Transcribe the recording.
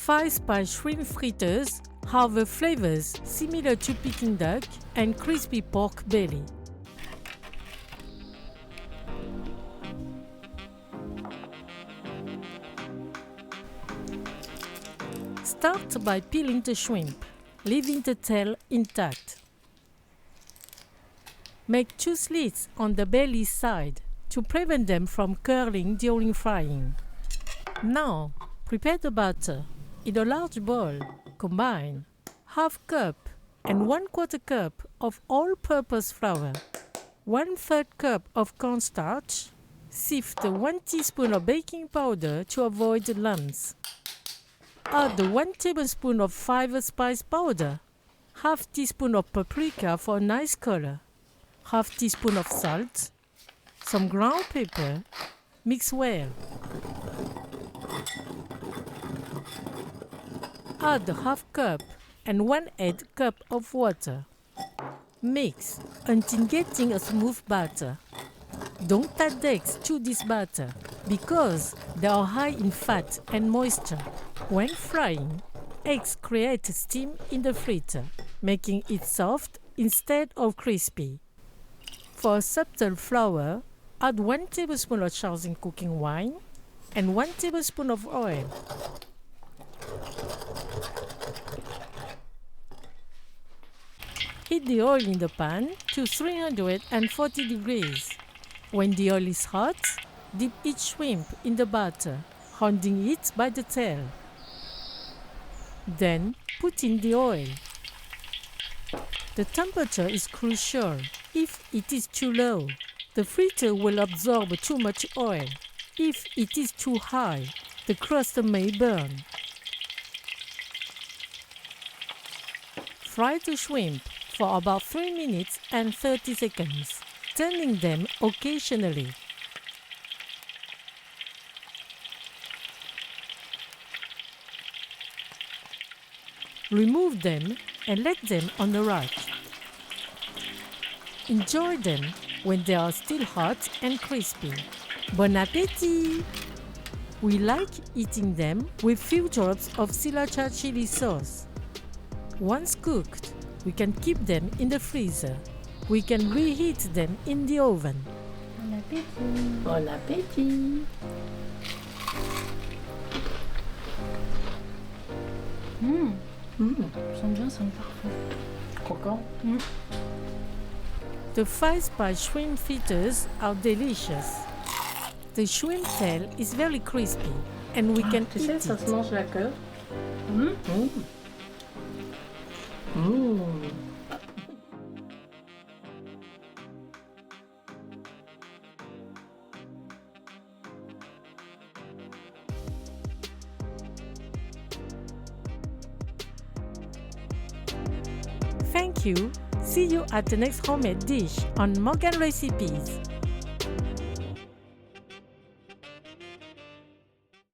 5-spice shrimp fritters have the flavors similar to Peking duck and crispy pork belly. Start by peeling the shrimp, leaving the tail intact. Make 2 slits on the belly side to prevent them from curling during frying. Now, prepare the batter. In a large bowl, combine ½ cup and 1/4 cup of all-purpose flour, 1/3 cup of cornstarch, sift 1 teaspoon of baking powder to avoid lumps. Add 1 tablespoon of 5-spice powder, ½ teaspoon of paprika for a nice color, ½ teaspoon of salt, some ground pepper, mix well. Add ½ cup and 1/8 cup of water. Mix until getting a smooth batter. Don't add eggs to this batter because they are high in fat and moisture. When frying, eggs create steam in the fritter, making it soft instead of crispy. For a subtle flour, add 1 tablespoon of Shaoxing cooking wine and 1 tablespoon of oil. Heat the oil in the pan to 340 degrees. When the oil is hot, dip each shrimp in the batter, holding it by the tail. Then put in the oil. The temperature is crucial. If it is too low, the fritter will absorb too much oil. If it is too high, the crust may burn. Fry the shrimp for about 3 minutes and 30 seconds, turning them occasionally. Remove them and let them on the rack. Enjoy them when they are still hot and crispy. Bon appétit! We like eating them with few drops of sriracha chili sauce. Once cooked, we can keep them in the freezer. We can reheat them in the oven. Bon appétit! Bon appétit! Sent bien, c'est parfait. Croquant. The 5-spice shrimp fritters are delicious. The shrimp tail is very crispy and we can Tu eat sais, ça it. se mange la queue. Thank you. See you at the next homemade dish on Morgan Recipes.